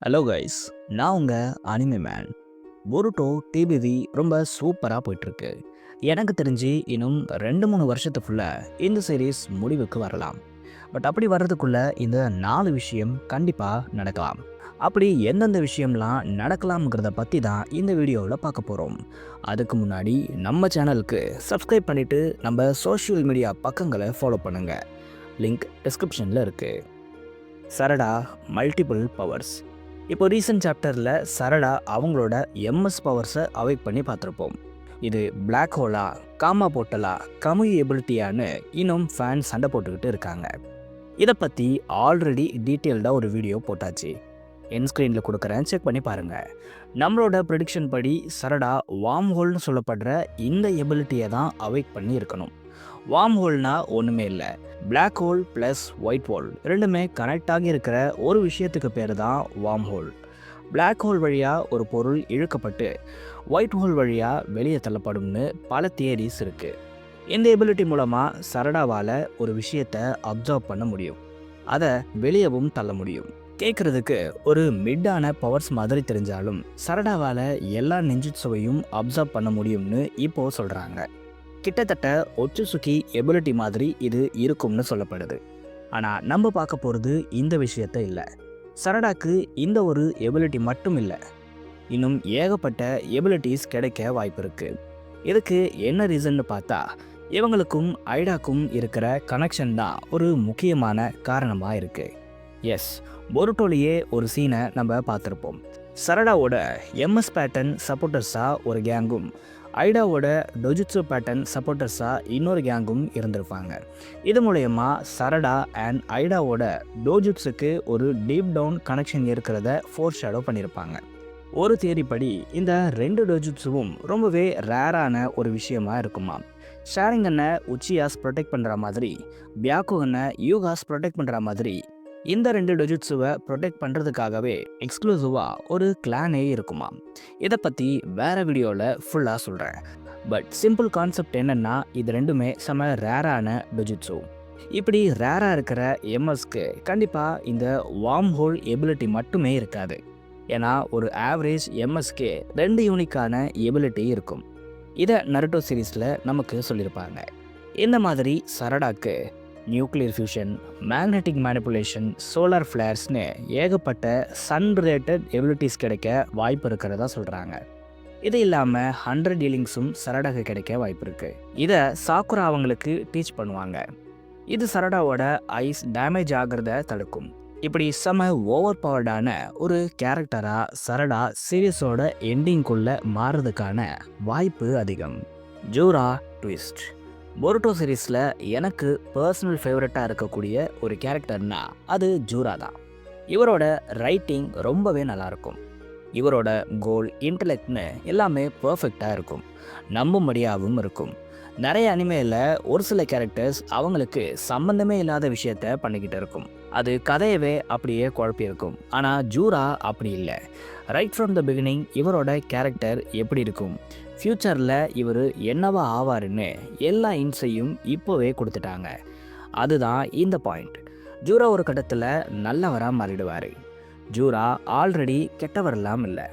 Hello guys, நான் உங்கள் anime man. பொருட்டோ DPV ரொம்ப சூப்பராக போயிட்டுருக்கு. எனக்கு தெரிஞ்சு இன்னும் 2-3 வருஷத்துக்குள்ள இந்த சீரீஸ் முடிவுக்கு வரலாம். பட் அப்படி வர்றதுக்குள்ள இந்த 4 விஷயம் கண்டிப்பாக நடக்கலாம். அப்படி எந்தெந்த விஷயம்லாம் நடக்கலாம்ங்கிறத பற்றி தான் இந்த வீடியோவில் பார்க்க போகிறோம். அதுக்கு முன்னாடி நம்ம சேனலுக்கு சப்ஸ்கிரைப் பண்ணிவிட்டு நம்ம சோஷியல் மீடியா பக்கங்களை ஃபாலோ பண்ணுங்கள். லிங்க் டிஸ்கிரிப்ஷனில் இருக்குது. சரடா மல்டிபிள் பவர்ஸ். இப்போ ரீசெண்ட் சாப்டரில் சரடா அவங்களோட எம்எஸ் பவர்ஸை அவைக் பண்ணி பார்த்துருப்போம். இது பிளாக் ஹோலா, காமா போட்டலா, கமுயி எபிலிட்டியான்னு இன்னும் ஃபேன்ஸ் சண்டை போட்டுக்கிட்டு இருக்காங்க. இதை பற்றி ஆல்ரெடி டீட்டெயில்டாக ஒரு வீடியோ போட்டாச்சு. என் ஸ்க்ரீனில் கொடுக்குறேன், செக் பண்ணி பாருங்கள். நம்மளோட ப்ரெடிக்ஷன் படி சரடா வார்ம் ஹோல்னு சொல்லப்படுற இந்த எபிலிட்டியை தான் அவைக் பண்ணி இருக்கணும். வார்ம் ஹோல்னா ஒன்றுமே இல்லை, black hole plus white hole ரெண்டுமே கனெக்ட் ஆகி இருக்கிற ஒரு விஷயத்துக்கு பேர் தான் வார்ம் ஹோல். பிளாக் ஹோல் வழியாக ஒரு பொருள் இழுக்கப்பட்டு ஒயிட் ஹோல் வழியாக வெளியே தள்ளப்படும்னு பல தியரிஸ் இருக்குது. இந்த எபிலிட்டி மூலமாக சரடாவால் ஒரு விஷயத்தை அப்சர்வ் பண்ண முடியும், அதை வெளியவும் தள்ள முடியும். கேட்குறதுக்கு ஒரு மிட்டான பவர்ஸ் மாதிரி தெரிஞ்சாலும் சரடாவால் எல்லா நெஞ்சுட்சுவையும் அப்சர்வ் பண்ண முடியும்னு இப்போது சொல்கிறாங்க. கிட்டத்தட்ட ஒச்சுசுகி எபிலிட்டி மாதிரி இது இருக்கும்னு சொல்லப்படுது. ஆனால் நம்ம பார்க்க போகிறது இந்த விஷயத்த இல்லை. சரடாக்கு இந்த ஒரு எபிலிட்டி மட்டும் இல்லை, இன்னும் ஏகப்பட்ட எபிலிட்டிஸ் கிடைக்க வாய்ப்பு இருக்குது. இதுக்கு என்ன ரீசன்னு பார்த்தா, இவங்களுக்கும் ஐடாக்கும் இருக்கிற கனெக்ஷன் தான் ஒரு முக்கியமான காரணமாக இருக்குது. எஸ், பொருட்டோலியே ஒரு சீனை நம்ம பார்த்துருப்போம். சரடாவோட எம்எஸ் பேட்டர்ன் சப்போர்ட்டர்ஸாக ஒரு கேங்கும் ஐடாவோட டொஜுட்சு பேட்டர்ன் சப்போர்ட்டர்ஸாக இன்னொரு கேங்கும் இருந்திருப்பாங்க. இது மூலயமா சரடா அண்ட் ஐடாவோட டோஜுட்ஸுக்கு ஒரு டீப் டவுன் கனெக்ஷன் இருக்கிறத ஃபோர் ஷேடோ பண்ணியிருப்பாங்க. ஒரு தியரி படி இந்த 2 டோஜுட்ஸுவும் ரொம்பவே ரேரான ஒரு விஷயமா இருக்குமா. ஷேரிங்கனை உச்சியாஸ் ப்ரொடெக்ட் பண்ணுற மாதிரி, பியாக்குகனை யூகாஸ் ப்ரொடெக்ட் பண்ணுற மாதிரி இந்த 2 டொஜுட்ஸுவை ப்ரொடெக்ட் பண்ணுறதுக்காகவே எக்ஸ்க்ளூசிவாக ஒரு கிளானே இருக்குமா. இதை பற்றி வேறு வீடியோவில் ஃபுல்லாக சொல்கிறேன். பட் சிம்பிள் கான்செப்ட் என்னென்னா, இது ரெண்டுமே செம ரேரான டொஜுட்ஸு. இப்படி ரேராக இருக்கிற எம்எஸ்க்கு கண்டிப்பாக இந்த வார்ம் ஹோல் எபிலிட்டி மட்டுமே இருக்காது. ஏன்னா ஒரு ஆவரேஜ் எம்எஸ்க்கு 2 யூனிக்கான எபிலிட்டி இருக்கும். இதை நருட்டோ சீரீஸில் நமக்கு சொல்லியிருப்பாங்க. இந்த மாதிரி சரடாக்கு nuclear fusion, magnetic manipulation, solar ஃப்ளேர்ஸ்னு ஏகப்பட்ட சன் ரிலேட்டட் எபிலிட்டிஸ் கிடைக்க வாய்ப்பு இருக்கிறதா சொல்கிறாங்க. இது இல்லாமல் 100 டீலிங்ஸும் சரடாக்கு கிடைக்க வாய்ப்பு இருக்குது. இதை சாக்குரா அவங்களுக்கு டீச் பண்ணுவாங்க. இது சரடாவோட ஐஸ் டேமேஜ் ஆகிறத தடுக்கும். இப்படி செம ஓவர் பவர்டான ஒரு கேரக்டராக சரடா சீரியஸோட எண்டிங்குள்ளே மாறுறதுக்கான வாய்ப்பு அதிகம். ஜூரா ட்விஸ்ட். பொருட்டோ சீரீஸில் எனக்கு பர்சனல் ஃபேவரட்டாக இருக்கக்கூடிய ஒரு கேரக்டர்னா அது ஜூரா தான். இவரோட ரைட்டிங் ரொம்பவே நல்லாயிருக்கும். இவரோட கோல், இன்டலெக்ட்னு எல்லாமே பர்ஃபெக்டாக இருக்கும், நம்பும்படியாகவும் இருக்கும். நிறைய அனிமேல ஒரு சில கேரக்டர்ஸ் அவங்களுக்கு சம்பந்தமே இல்லாத விஷயத்த பண்ணிக்கிட்டு இருக்கும். அது கதையவே அப்படியே குழப்பியிருக்கும். ஆனால் ஜூரா அப்படி இல்லை. ரைட் ஃப்ரம் த பிகினிங் இவரோட கேரக்டர் எப்படி இருக்கும், ஃப்யூச்சரில் இவர் என்னவா ஆவாருன்னு எல்லா இன்ஸையும் இப்போவே கொடுத்துட்டாங்க. அதுதான் இந்த பாயிண்ட். ஜூரா ஒரு கட்டத்தில் நல்லவராக மாறிடுவார். ஜூரா ஆல்ரெடி கெட்டவரெல்லாம் இல்லை,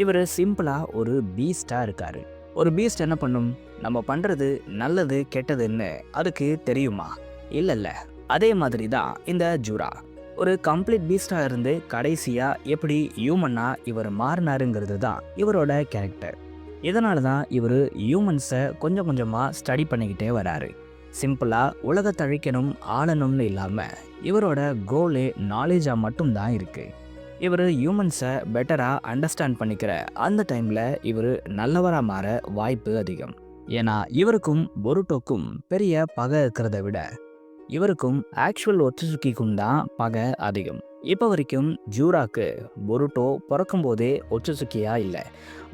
இவர் சிம்பிளாக ஒரு பீஸ்டாக இருக்கார். ஒரு பீஸ்ட் என்ன பண்ணும்? நம்ம பண்ணுறது நல்லது கெட்டதுன்னு அதுக்கு தெரியுமா? இல்லைல்ல. அதே மாதிரி தான் இந்த ஜூரா. ஒரு கம்ப்ளீட் பீஸ்டாக இருந்து கடைசியாக எப்படி ஹியூமனாக இவர் மாறினாருங்கிறது தான் இவரோட கேரக்டர். இதனால தான் இவர் ஹியூமன்ஸை கொஞ்சம் கொஞ்சமாக ஸ்டடி பண்ணிக்கிட்டே வராரு. சிம்பிளாக உலகத்தை அழிக்கணும், ஆளணும்னு இல்லாமல் இவரோட கோலே நாலேஜாக மட்டும்தான் இருக்குது. இவர் ஹியூமன்ஸை பெட்டராக அண்டர்ஸ்டாண்ட் பண்ணிக்கிற அந்த டைமில் இவர் நல்லவராக மாற வாய்ப்பு அதிகம். ஏன்னா இவருக்கும் பொருட்டோக்கும் பெரிய பகை இருக்கிறத விட இவருக்கும் ஆக்சுவல் ஒச்சுசுக்கிக்கும் தான் பகை அதிகம். இப்போ வரைக்கும் ஜூராக்கு பொருட்டோ பிறக்கும்போதே ஒச்சுசுக்கியா இல்லை,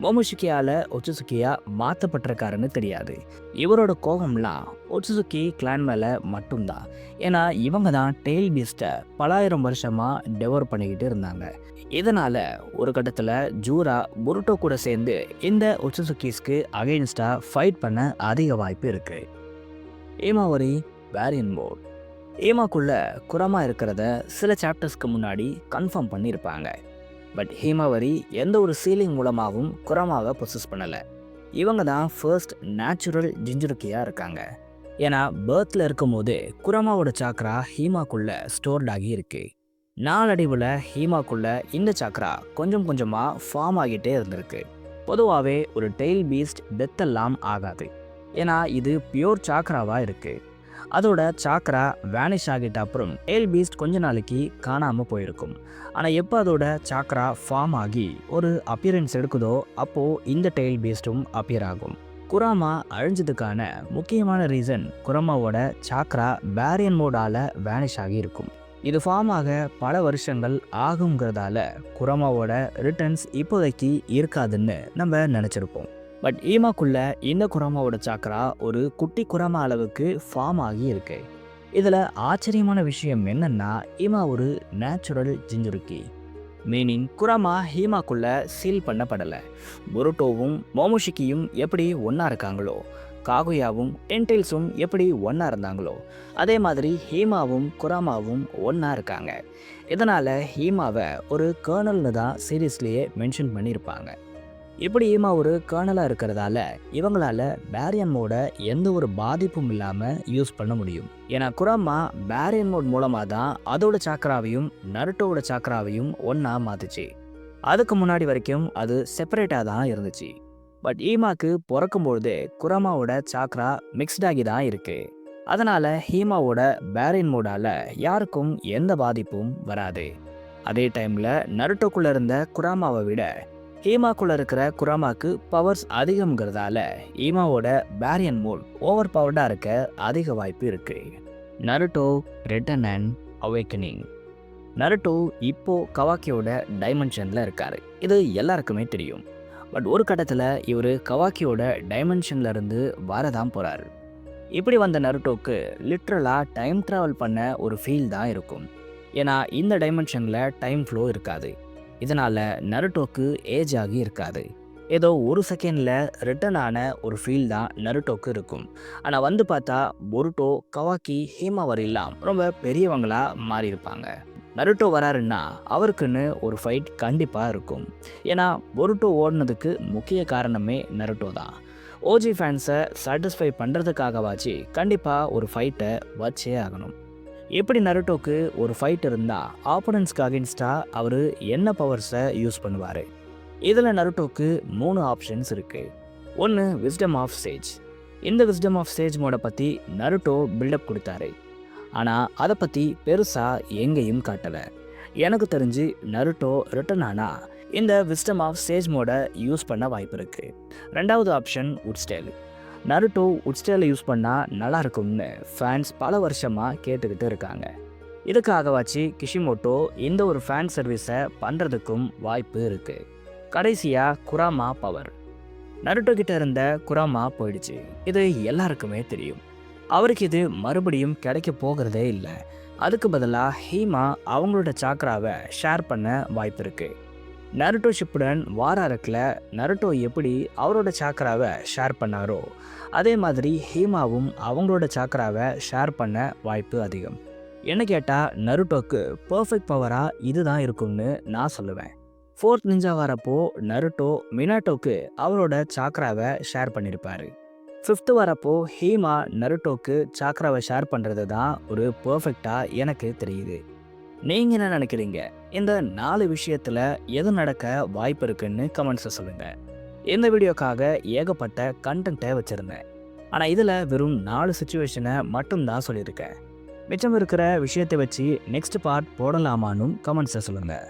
மோமோஷிக்கியால் ஒச்சுசுக்கியா மாற்றப்பட்டிருக்காருன்னு தெரியாது. இவரோட கோபம்லாம் ஒச்சுசுக்கி கிளான் மேலே மட்டும்தான். ஏன்னா இவங்க தான் டெய்ல் பீஸ்ட்டை பலாயிரம் வருஷமாக டெவலப் பண்ணிக்கிட்டு இருந்தாங்க. இதனால் ஒரு கட்டத்தில் ஜூரா பொருட்டோ கூட சேர்ந்து இந்த ஒச்சுசுக்கிஸ்க்கு அகெயின்ஸ்டாக ஃபைட் பண்ண அதிக வாய்ப்பு இருக்குது. ஏமாவரி வேரியன் மோட். ஏமாக்குள்ள குரமா இருக்கிறத சில சாப்டர்ஸ்க்கு முன்னாடி கன்ஃபார்ம் பண்ணியிருப்பாங்க. பட் ஹீமாவரி எந்த ஒரு சீலிங் மூலமாகவும் குரமாவை பொசஸ் பண்ணலை. இவங்க தான் ஃபர்ஸ்ட் நேச்சுரல் ஜிஞ்சுருக்கியாக இருக்காங்க. ஏன்னா பேர்த்தில் இருக்கும்போது குரமாவோட சாக்ரா ஹீமாக்குள்ள ஸ்டோர்ட் ஆகி இருக்கு. நாளடைவில் ஹீமாக்குள்ள இந்த சாக்ரா கொஞ்சம் கொஞ்சமாக ஃபார்ம் ஆகிட்டே இருந்திருக்கு. பொதுவாகவே ஒரு டெய்ல் பீஸ்ட் டெத்தெல்லாம் ஆகாது. ஏன்னா இது பியூர் சாக்ராவாக இருக்குது. அதோட சாக்ரா வேனிஷ் ஆகிட்ட அப்புறம் டெய்ல் பீஸ்ட் கொஞ்ச நாளைக்கு காணாமல் போயிருக்கும். ஆனால் எப்போ அதோட சாக்ரா ஃபார்ம் ஆகி ஒரு அப்பியரன்ஸ் எடுக்குதோ அப்போது இந்த டெய்ல் பீஸ்ட்டும் அப்பியர் ஆகும். குராமா அழிஞ்சதுக்கான முக்கியமான ரீசன் குரமாவோட சாக்ரா பேரியன் மோடால் வேனிஷ் ஆகி இருக்கும். இது ஃபார்ம் ஆக பல வருஷங்கள் ஆகுங்கிறதால குரமாவோட ரிட்டர்ன்ஸ் இப்போதைக்கு இருக்காதுன்னு நம்ம நினச்சிருப்போம். பட் ஈமாக்குள்ள இந்த குரமாவோட சாக்ரா ஒரு குட்டி குரமா அளவுக்கு ஃபார்ம் ஆகி இருக்கு. இதில் ஆச்சரியமான விஷயம் என்னன்னா ஈமா ஒரு நேச்சுரல் ஜிஞ்சுருக்கி. மீனிங் குரமா ஹீமாக்குள்ள சீல் பண்ணப்படலை. புருட்டோவும் மோமோஷிக்கியும் எப்படி ஒன்றா இருக்காங்களோ, காகுயாவும் டென்டெயில்ஸும் எப்படி ஒன்றா இருந்தாங்களோ, அதே மாதிரி ஹீமாவும் குராமாவும் ஒன்றா இருக்காங்க. இதனால் ஹீமாவை ஒரு கர்னல்னு தான் சீரீஸ்லேயே மென்ஷன் பண்ணியிருப்பாங்க. இப்படி ஹீமா ஒரு கர்னலாக இருக்கிறதால இவங்களால பேரியன் மோட எந்த ஒரு பாதிப்பும் இல்லாமல் யூஸ் பண்ண முடியும். ஏன்னா குராமா பேரியன் மோட் மூலமாக தான் அதோட சாக்ராவையும் நருட்டோவோட சாக்ராவையும் ஒன்றா மாற்றுச்சு. அதுக்கு முன்னாடி வரைக்கும் அது செப்பரேட்டாக தான் இருந்துச்சு. பட் ஹீமாக்கு பிறக்கும்பொழுது குரமாவோட சாக்ரா மிக்ஸ்டாகி தான் இருக்கு. அதனால ஹீமாவோட பேரியன் மோடால யாருக்கும் எந்த பாதிப்பும் வராது. அதே டைம்ல நருட்டோக்குள்ள இருந்த குராமாவை விட ஹீமாக்குள்ள இருக்கிற குராமாக்கு பவர்ஸ் அதிகம்ங்கிறதால ஹீமாவோட பேரியன் மோட் ஓவர் பவர்டா இருக்க அதிக வாய்ப்பு இருக்கு. Naruto return and awakening. Naruto இப்போ கவாக்கியோட டைமென்ஷன்ல இருக்காரு. இது எல்லாருக்குமே தெரியும். பட் ஒரு கட்டத்தில் இவர் கவாக்கியோட டைமென்ஷன்ல இருந்து வரதான் போறாரு. இப்படி வந்த நருட்டோக்கு லிட்ரலாக டைம் ட்ராவல் பண்ண ஒரு ஃபீல் தான் இருக்கும். ஏன்னா இந்த டைமென்ஷனில் டைம் ஃப்ளோ இருக்காது. இதனால் நருட்டோக்கு ஏஜ் ஆகி இருக்காது. ஏதோ ஒரு செகண்டில் ரிட்டர்ன் ஆன ஒரு ஃபீல் தான் நருட்டோக்கு இருக்கும். ஆனால் வந்து பார்த்தா பொருட்டோ கவாக்கி ஹீமாவரிலாம் ரொம்ப பெரியவங்களாக மாறியிருப்பாங்க. நருட்டோ வராருன்னா அவருக்குன்னு ஒரு ஃபைட் கண்டிப்பாக இருக்கும். ஏன்னா பொருட்டோ ஓடினதுக்கு முக்கிய காரணமே நருட்டோ தான். ஓஜி ஃபேன்ஸை சாட்டிஸ்ஃபை பண்ணுறதுக்காகவாச்சு கண்டிப்பாக ஒரு ஃபைட்டை வச்சே ஆகணும். எப்படி நருட்டோக்கு ஒரு ஃபைட் இருந்தால் ஆப்போனன்ஸ்க்கு அகென்ஸ்டாக அவர் என்ன பவர்ஸை யூஸ் பண்ணுவார்? இதில் நருட்டோக்கு 3 ஆப்ஷன்ஸ் இருக்குது. ஒன்று விஸ்டம் ஆஃப் சேஜ். இந்த விஸ்டம் ஆஃப் சேஜ் மோடை பற்றி நருட்டோ பில்டப் கொடுத்தாரு. ஆனால் அதை பற்றி பெருசாக எங்கேயும் காட்டலை. எனக்கு தெரிஞ்சு நருட்டோ ரிட்டர்ன் ஆனால் இந்த விஸ்டம் ஆஃப் சேஜ் மோடை யூஸ் பண்ண வாய்ப்பு இருக்குது. ரெண்டாவது ஆப்ஷன் உட்ஸ்டேல். நருட்டோ உட்ஸ்டேலை யூஸ் பண்ணால் நல்லா இருக்கும்னு ஃபேன்ஸ் பல வருஷமாக கேட்டுக்கிட்டு இருக்காங்க. இதுக்காகவாச்சு கிஷிமோட்டோ இந்த ஒரு ஃபேன் சர்வீஸை பண்ணுறதுக்கும் வாய்ப்பு இருக்குது. கடைசியாக குராமா பவர். நருட்டோ கிட்ட இருந்த குராமா போயிடுச்சு. இது எல்லாருக்குமே தெரியும். அவருக்கு இது மறுபடியும் கிடைக்க போகிறதே இல்லை. அதுக்கு பதிலாக ஹீமா அவங்களோட சாக்ராவை ஷேர் பண்ண வாய்ப்பு இருக்குது. நருட்டோ ஷிப்புடன் வாராரக்கில் நருட்டோ எப்படி அவரோட சாக்ராவை ஷேர் பண்ணாரோ அதே மாதிரி ஹீமாவும் அவங்களோட சாக்ராவை ஷேர் பண்ண வாய்ப்பு அதிகம். என்ன கேட்டால் நருட்டோக்கு பர்ஃபெக்ட் பவராக இதுதான் இருக்கும்னு நான் சொல்லுவேன். 4th நிஞ்சா வரப்போ நருட்டோ மினாட்டோக்கு அவரோட சாக்ராவை ஷேர் பண்ணியிருப்பாரு. 5th வரப்போ ஹீமா நருட்டோக்கு சாக்ராவை ஷேர் பண்ணுறது தான் ஒரு பர்ஃபெக்டாக எனக்கு தெரியுது. நீங்கள் என்ன நினைக்கிறீங்க? இந்த 4 விஷயத்தில் எது நடக்க வாய்ப்பு இருக்குன்னு கமெண்ட்ஸை சொல்லுங்கள். இந்த வீடியோக்காக ஏகப்பட்ட கண்டென்ட்டை வச்சுருந்தேன். ஆனால் இதில் வெறும் 4 சுச்சுவேஷனை மட்டும்தான் சொல்லியிருக்கேன். மிச்சம் இருக்கிற விஷயத்தை வச்சு நெக்ஸ்ட் பார்ட் போடலாமான்னு கமெண்ட்ஸை சொல்லுங்கள்.